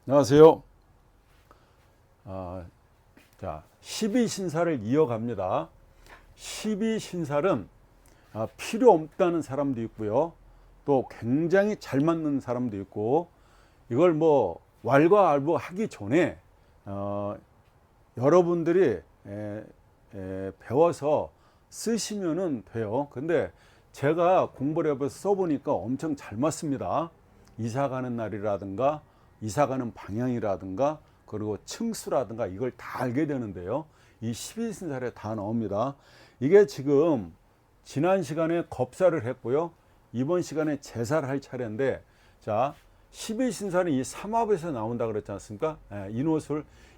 안녕하세요. 자, 12신사를 이어갑니다. 12신살은 필요 없다는 사람도 있고요. 또 굉장히 잘 맞는 사람도 있고, 이걸 뭐 왈가왈부하기 전에 여러분들이 배워서 쓰시면은 돼요. 근데 제가 공부를 해서 써보니까 엄청 잘 맞습니다. 이사 가는 날이라든가 이사 가는 방향이라든가 그리고 층수라든가 이걸 다 알게 되는데요. 이 12신살에 다 나옵니다. 이게 지금 지난 시간에 겁살을 했고요. 이번 시간에 제사를 할 차례인데, 자, 12신살은 이 삼합에서 나온다 그랬지 않습니까?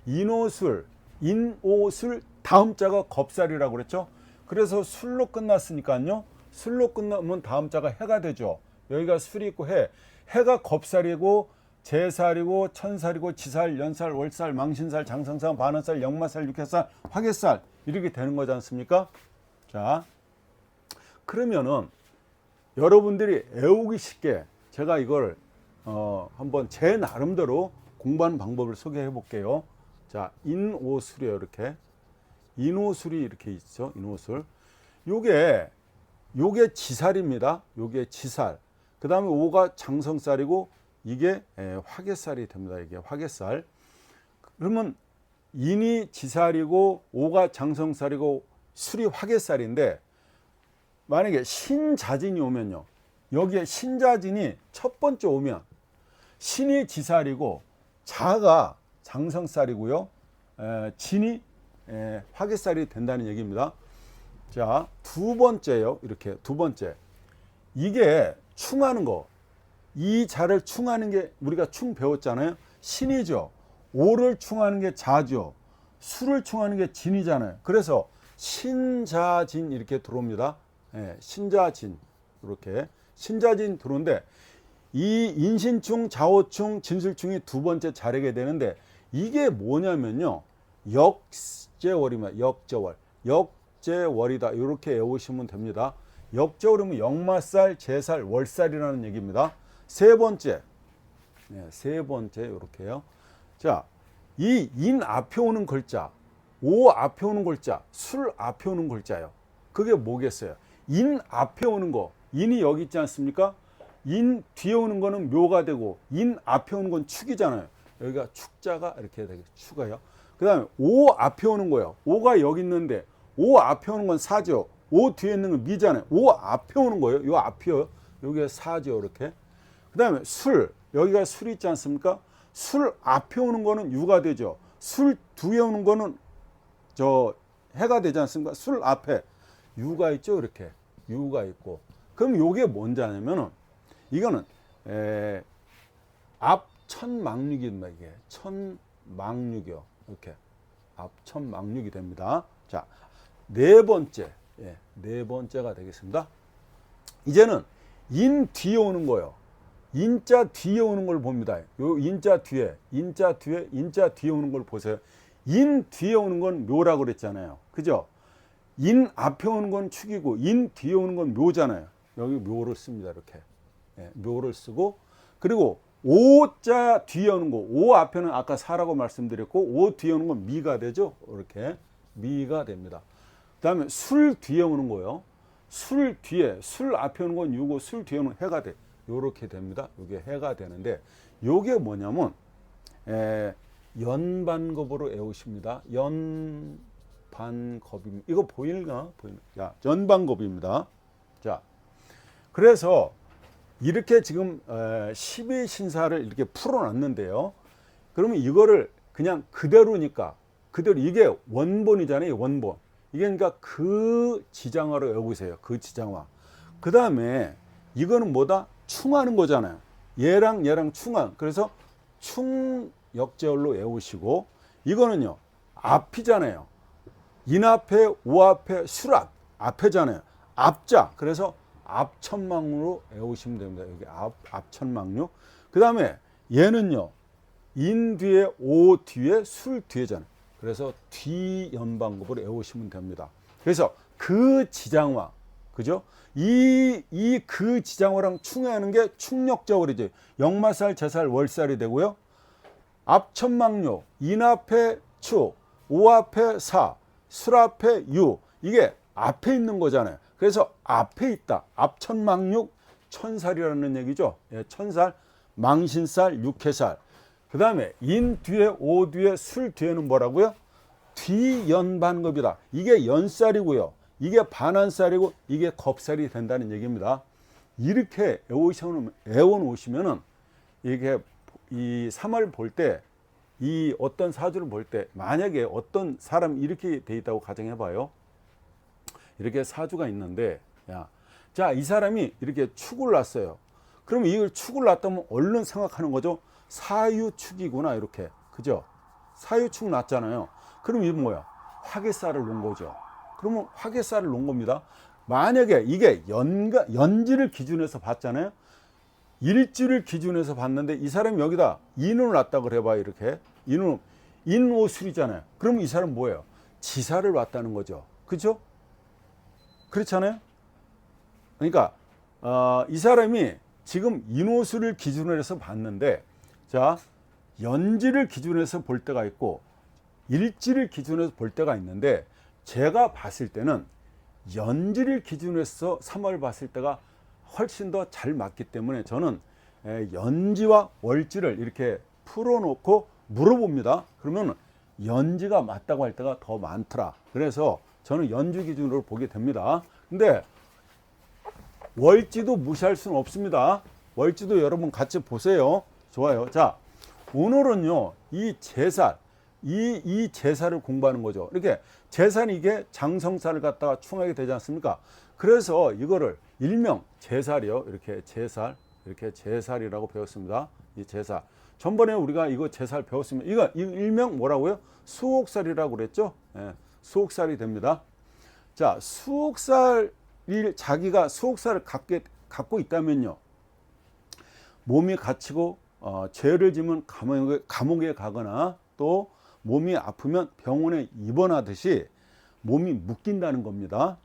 인오술 다음 자가 겁살이라고 그랬죠. 그래서 술로 끝났으니까요. 술로 끝나면 다음 자가 해가 되죠. 여기가 술이 있고 해가 겁살이고 제살이고 천살이고 지살, 연살, 월살, 망신살, 장성살, 반원살, 역마살, 육해살, 화개살 이렇게 되는 거지 않습니까? 자, 그러면은 여러분들이 외우기 쉽게 제가 이걸 한번 제 나름대로 공부하는 방법을 소개해 볼게요. 자, 인오술이에요. 이렇게 인오술이 이렇게 있죠. 인오술. 요게 지살입니다. 요게 지살. 그 다음에 오가 장성살이고 이게 화개살이 됩니다. 이게 화개살. 그러면 인이 지살이고 오가 장성살이고 술이 화개살인데, 만약에 신자진이 오면요, 여기에 신자진이 첫 번째 오면 신이 지살이고 자가 장성살이고요, 진이 화개살이 된다는 얘기입니다. 자, 두 번째요. 이렇게 두 번째, 이게 충하는 거, 이 자를 충하는 게 우리가 충 배웠잖아요. 신이죠. 오를 충하는 게 자죠. 수를 충하는 게 진이잖아요. 그래서 신자진 이렇게 들어옵니다. 신자진, 이렇게 신자진 들어오는데, 이 인신충, 자오충, 진술충이 두 번째 자르게 되는데, 이게 뭐냐면요, 역제월입니다. 역제월이다. 이렇게 외우시면 됩니다. 역제월이면 역마살, 제살, 월살이라는 얘기입니다. 세 번째 이렇게요. 자, 이 인 앞에 오는 글자, 오 앞에 오는 글자, 술 앞에 오는 글자요. 그게 뭐겠어요? 인 앞에 오는 거, 인이 여기 있지 않습니까? 인 뒤에 오는 거는 묘가 되고 인 앞에 오는 건 축이잖아요. 여기가 축자가 이렇게 되겠죠. 축가요. 그 다음에 오 앞에 오는 거예요. 오가 여기 있는데 오 앞에 오는 건 사죠. 오 뒤에 있는 건 미잖아요. 오 앞에 오는 거예요. 요 앞이요. 여기가 사죠. 이렇게. 그 다음에 술, 여기가 술이 있지 않습니까? 술 앞에 오는 거는 유가 되죠. 술 뒤에 오는 거는 해가 되지 않습니까? 술 앞에 유가 있죠. 이렇게 유가 있고. 그럼 요게 뭔지 아냐면은, 이거는 앞천망육입니다. 이게 천망육이요. 이렇게 앞천망육이 됩니다. 자, 네 번째가 되겠습니다. 이제는 인 뒤에 오는 거예요. 인자 뒤에 오는 걸 봅니다. 요 인자 뒤에 오는 걸 보세요. 인 뒤에 오는 건 묘라고 그랬잖아요. 그죠? 인 앞에 오는 건 축이고 인 뒤에 오는 건 묘잖아요. 여기 묘를 씁니다. 이렇게. 묘를 쓰고, 그리고 오자 뒤에 오는 거, 오 앞에는 아까 사라고 말씀드렸고 오 뒤에 오는 건 미가 되죠. 이렇게 미가 됩니다. 그 다음에 술 뒤에 오는 거요. 술 앞에 오는 건 유고 술 뒤에 오는 해가 돼. 요렇게 됩니다. 이게 해가 되는데, 요게 뭐냐면 연반겁으로 외우십니다. 연반겁입니다. 이거 보이나? 자, 연반겁입니다. 자, 그래서 이렇게 지금 12신사를 이렇게 풀어놨는데요. 그러면 이거를 그냥 그대로니까, 그대로 이게 원본이잖아요. 원본. 이게 그러니까 그 지장화로 외우세요. 그 지장화. 그 다음에 이거는 뭐다? 충하는 거잖아요. 얘랑 충한. 그래서 충역제월로 외우시고, 이거는요, 앞이잖아요. 인 앞에 오 앞에 술 앞에잖아요. 앞자. 그래서 앞천망으로 외우시면 됩니다. 여기 앞천망류. 그 다음에 얘는요, 인 뒤에 오 뒤에 술 뒤에잖아요. 그래서 뒤연반급으로 외우시면 됩니다. 그래서 그 지장화, 그죠? 그 지장화랑 충하는 게 충역자월이죠. 역마살, 제살, 월살이 되고요. 앞천막육, 인 앞에 축, 오 앞에 사, 술 앞에 유, 이게 앞에 있는 거잖아요. 그래서 앞에 있다. 앞천막육, 천살이라는 얘기죠. 예, 천살, 망신살, 육해살. 그 다음에 인 뒤에 오 뒤에 술 뒤에는 뭐라고요? 뒤연반급이다. 이게 연살이고요. 이게 반환살이고 이게 겁살이 된다는 얘기입니다. 이렇게 애원 오시면은 이게 이 3월 볼 때 이 어떤 사주를 볼 때 만약에 어떤 사람 이렇게 돼 있다고 가정해 봐요. 이렇게 사주가 있는데 자, 이 사람이 이렇게 축을 놨어요. 그러면 이걸 축을 놨다면 얼른 생각하는 거죠. 사유축이구나 이렇게. 그죠? 사유축 놨잖아요. 그럼 이게 뭐야? 화개살을 놓은 거죠. 그러면 화개살을 놓은 겁니다. 만약에 이게 연지를 기준해서 봤잖아요. 일지를 기준해서 봤는데 이 사람이 여기다 인을 놨다 그래봐요. 이렇게 인오술이잖아요. 그러면 이 사람은 뭐예요? 지사를 놨다는 거죠. 그죠? 그렇잖아요. 그러니까 이 사람이 지금 인오술을 기준으로 해서 봤는데, 자, 연지를 기준해서 볼 때가 있고 일지를 기준해서 볼 때가 있는데, 제가 봤을 때는 연지를 기준으로 해서 3월 봤을 때가 훨씬 더 잘 맞기 때문에 저는 연지와 월지를 이렇게 풀어놓고 물어봅니다. 그러면 연지가 맞다고 할 때가 더 많더라. 그래서 저는 연지 기준으로 보게 됩니다. 근데 월지도 무시할 수는 없습니다. 월지도 여러분 같이 보세요. 좋아요. 자, 오늘은요, 이 제살, 이 제살을 공부하는 거죠. 이렇게 제살이 이게 장성살을 갖다가 충하게 되지 않습니까? 그래서 이거를 일명 제살이요. 이렇게 제살, 이렇게 제살이라고 배웠습니다. 이 제살. 전번에 우리가 이거 제살 배웠으면 이거 일명 뭐라고요? 수옥살이라고 그랬죠? 예, 수옥살이 됩니다. 자, 수옥살이 자기가 수옥살을 갖고 있다면요, 몸이 갇히고 죄를 지면 감옥에 가거나 또 몸이 아프면 병원에 입원하듯이 몸이 묶인다는 겁니다.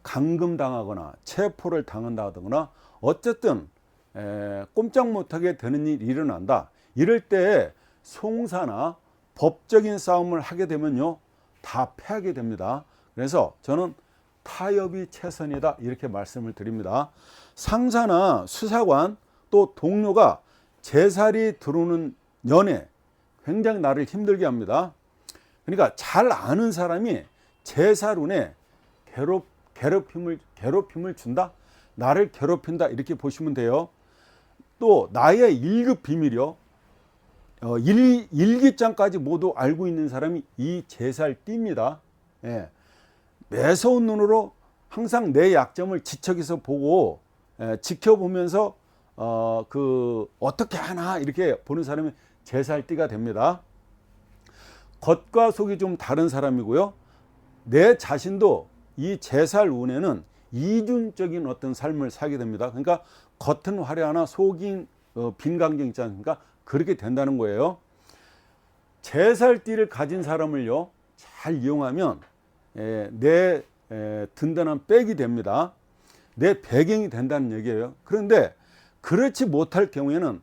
감금당하거나 체포를 당한다거나 어쨌든 꼼짝 못하게 되는 일이 일어난다. 이럴 때 송사나 법적인 싸움을 하게 되면요, 다 패하게 됩니다. 그래서 저는 타협이 최선이다 이렇게 말씀을 드립니다. 상사나 수사관 또 동료가 제살이 들어오는 년에 굉장히 나를 힘들게 합니다. 그러니까 잘 아는 사람이 제살운에 괴롭힘을 준다, 나를 괴롭힌다 이렇게 보시면 돼요. 또 나의 1급 비밀이요, 일기장까지 모두 알고 있는 사람이 이 제살띠입니다. 예. 매서운 눈으로 항상 내 약점을 지척에서 보고 지켜보면서 어떻게 하나 이렇게 보는 사람이 제살띠가 됩니다. 겉과 속이 좀 다른 사람이고요, 내 자신도 이 제살 운에는 이중적인 어떤 삶을 살게 됩니다. 그러니까 겉은 화려하나 속인 빈강경 있지 않습니까? 그렇게 된다는 거예요. 제살띠를 가진 사람을요, 잘 이용하면 내 든든한 백이 됩니다. 내 배경이 된다는 얘기예요. 그런데 그렇지 못할 경우에는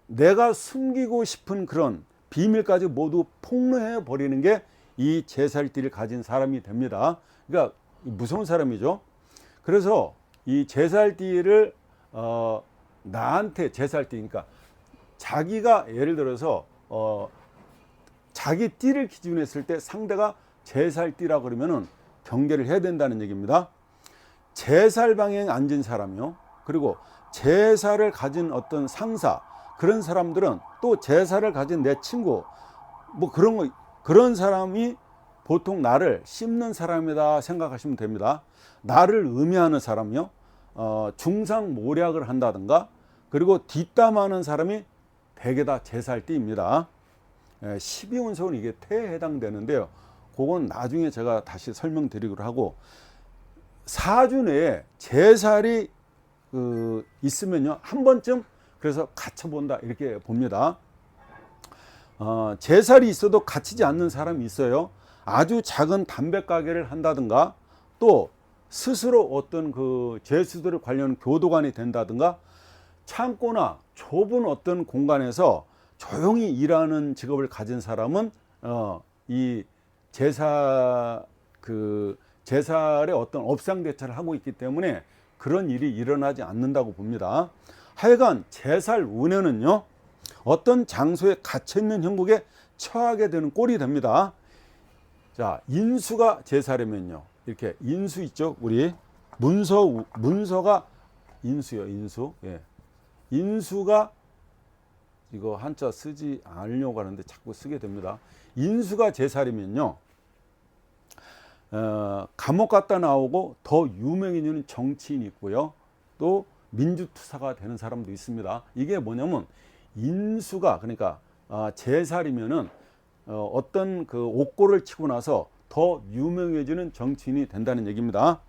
내가 숨기고 싶은 그런 비밀까지 모두 폭로해 버리는 게 이 제살띠를 가진 사람이 됩니다. 그러니까 무서운 사람이죠. 그래서 이 제살띠를 나한테 제살띠니까 자기가 예를 들어서 자기 띠를 기준했을 때 상대가 제살띠라 그러면은 경계를 해야 된다는 얘기입니다. 제살 방향에 앉은 사람이요, 그리고 제살을 가진 어떤 상사, 그런 사람들은 또 제살을 가진 내 친구, 뭐 그런 사람이 보통 나를 씹는 사람이다 생각하시면 됩니다. 나를 음해하는 사람이요, 중상모략을 한다든가, 그리고 뒷담하는 사람이 대개 다 제살띠입니다. 12운석은 이게 태에 해당되는데요, 그건 나중에 제가 다시 설명드리기로 하고, 사주 내에 제살이 있으면요, 한 번쯤 그래서 갇혀본다 이렇게 봅니다. 제살이 있어도 갇히지 않는 사람이 있어요. 아주 작은 담배 가게를 한다든가, 또 스스로 어떤 제수들을 관련 교도관이 된다든가, 창고나 좁은 어떤 공간에서 조용히 일하는 직업을 가진 사람은 이 제살의 어떤 업상대차를 하고 있기 때문에 그런 일이 일어나지 않는다고 봅니다. 하여간 제살 운에는요, 어떤 장소에 갇혀있는 형국에 처하게 되는 꼴이 됩니다. 자, 인수가 제살이면요, 이렇게 인수 있죠, 우리 문서가 인수요, 인수. 예. 인수가 이거 한자 쓰지 않으려고 하는데 자꾸 쓰게 됩니다. 인수가 제살이면요, 감옥 갔다 나오고 더 유명해지는 정치인이 있고요, 또 민주투사가 되는 사람도 있습니다. 이게 뭐냐면 인수가, 그러니까 제살이면은 어떤 그 옥고를 치고 나서 더 유명해지는 정치인이 된다는 얘기입니다.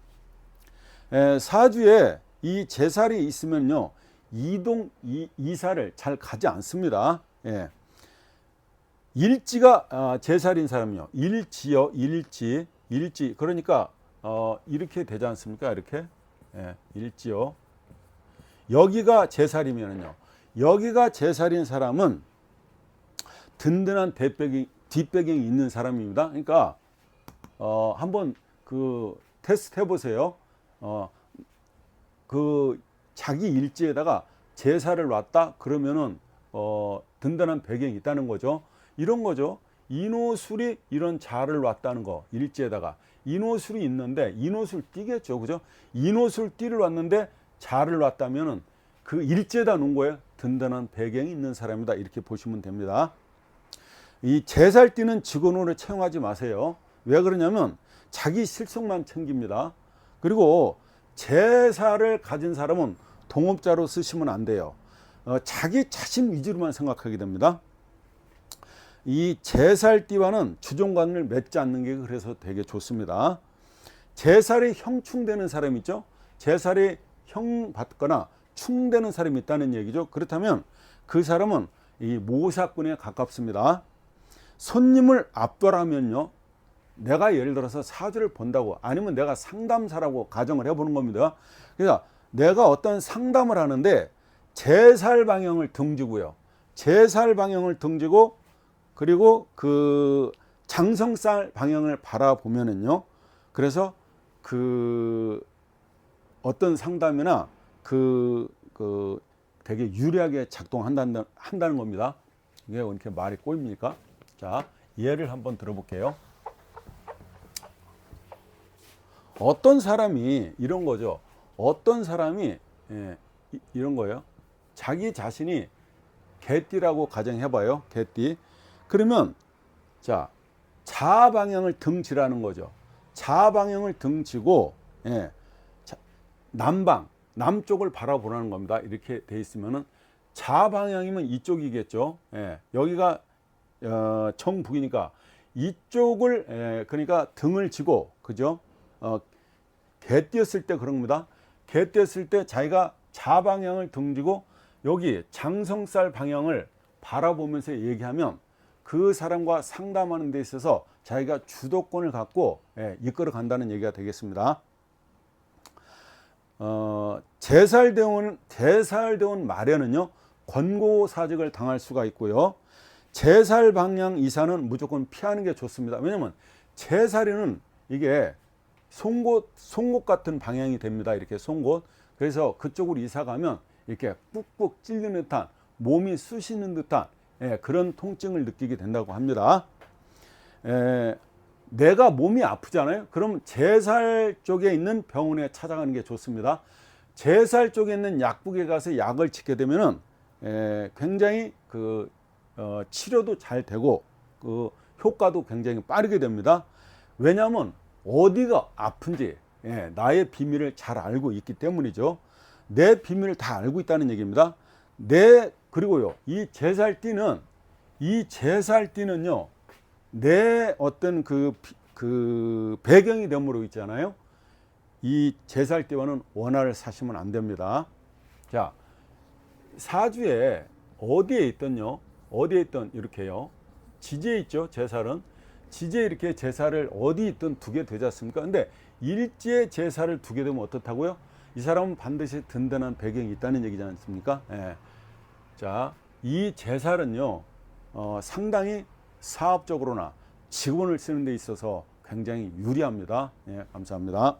사주에 이 제살이 있으면요, 이사를 잘 가지 않습니다. 예. 일지가 제살인 사람이요, 일지요, 일지. 그러니까 이렇게 되지 않습니까? 이렇게. 예, 일지요. 여기가 제살이면은요, 여기가 제살인 사람은 든든한 뒷배경이 있는 사람입니다. 그러니까 한번 그 테스트 해보세요. 그 자기 일지에다가 제사를 놨다 그러면은 든든한 배경이 있다는 거죠. 이런 거죠. 인호술이 이런 자를 놨다는 거, 일지에다가 인호술이 있는데 인호술 띠겠죠, 그죠? 인호술 띠를 놨는데 자를 놨다면은 그 일지에다 놓은 거예요. 든든한 배경이 있는 사람이다, 이렇게 보시면 됩니다. 이 제살띠는 직원으로 채용하지 마세요. 왜 그러냐면 자기 실속만 챙깁니다. 그리고 제사를 가진 사람은 동업자로 쓰시면 안 돼요. 자기 자신 위주로만 생각하게 됩니다. 이 제살띠와는 주종관을 맺지 않는 게 그래서 되게 좋습니다. 제살이 형충되는 사람 있죠? 제살이 형 받거나 충되는 사람이 있다는 얘기죠. 그렇다면 그 사람은 이 모사꾼에 가깝습니다. 손님을 압도하면요, 내가 예를 들어서 사주를 본다고, 아니면 내가 상담사라고 가정을 해보는 겁니다. 그래서 내가 어떤 상담을 하는데 제살 방향을 등지고요, 제살 방향을 등지고 그리고 그 장성살 방향을 바라보면은요, 그래서 그 어떤 상담이나 그 되게 유리하게 작동한다는 겁니다. 이게 이렇게 말이 꼬입니까? 자, 예를 한번 들어볼게요. 어떤 사람이 이런 거죠. 어떤 사람이 이런 거예요. 자기 자신이 개띠라고 가정해봐요. 개띠. 그러면 자, 자아 방향을 등지라는 거죠. 자아 방향을 등지고 남쪽을 바라보라는 겁니다. 이렇게 돼 있으면은 자아 방향이면 이쪽이겠죠. 여기가 청북이니까 이쪽을 그러니까 등을 지고, 그죠? 개띠였을 때 그런 겁니다. 개띠였을 때 자기가 자아 방향을 등지고 여기 장성살 방향을 바라보면서 얘기하면 그 사람과 상담하는 데 있어서 자기가 주도권을 갖고 이끌어 간다는 얘기가 되겠습니다. 제살대원 말에는요, 권고사직을 당할 수가 있고요, 제살 방향 이사는 무조건 피하는 게 좋습니다. 왜냐면 제살에는 이게 송곳 같은 방향이 됩니다. 이렇게 송곳. 그래서 그쪽으로 이사 가면 이렇게 꾹꾹 찔리는 듯한, 몸이 쑤시는 듯한 그런 통증을 느끼게 된다고 합니다. 내가 몸이 아프잖아요. 그럼 제살 쪽에 있는 병원에 찾아가는 게 좋습니다. 제살 쪽에 있는 약국에 가서 약을 짓게 되면은 굉장히 그 치료도 잘 되고 그 효과도 굉장히 빠르게 됩니다. 왜냐하면 어디가 아픈지 나의 비밀을 잘 알고 있기 때문이죠. 내 비밀을 다 알고 있다는 얘기입니다. 그리고요, 이 제살띠는요, 내 어떤 그 배경이 됨으로 있잖아요. 이 제살띠와는 원화를 사시면 안 됩니다. 자, 사주에 어디에 있던요, 이렇게요, 지지에 있죠. 제살은 지지에 이렇게 제살을 어디 있든 두게 되지 않습니까? 근데 일지에 제살을 두게 되면 어떻다고요? 이 사람은 반드시 든든한 배경이 있다는 얘기지 않습니까? 자, 이 제살은요, 상당히 사업적으로나 직원을 쓰는 데 있어서 굉장히 유리합니다. 예, 감사합니다.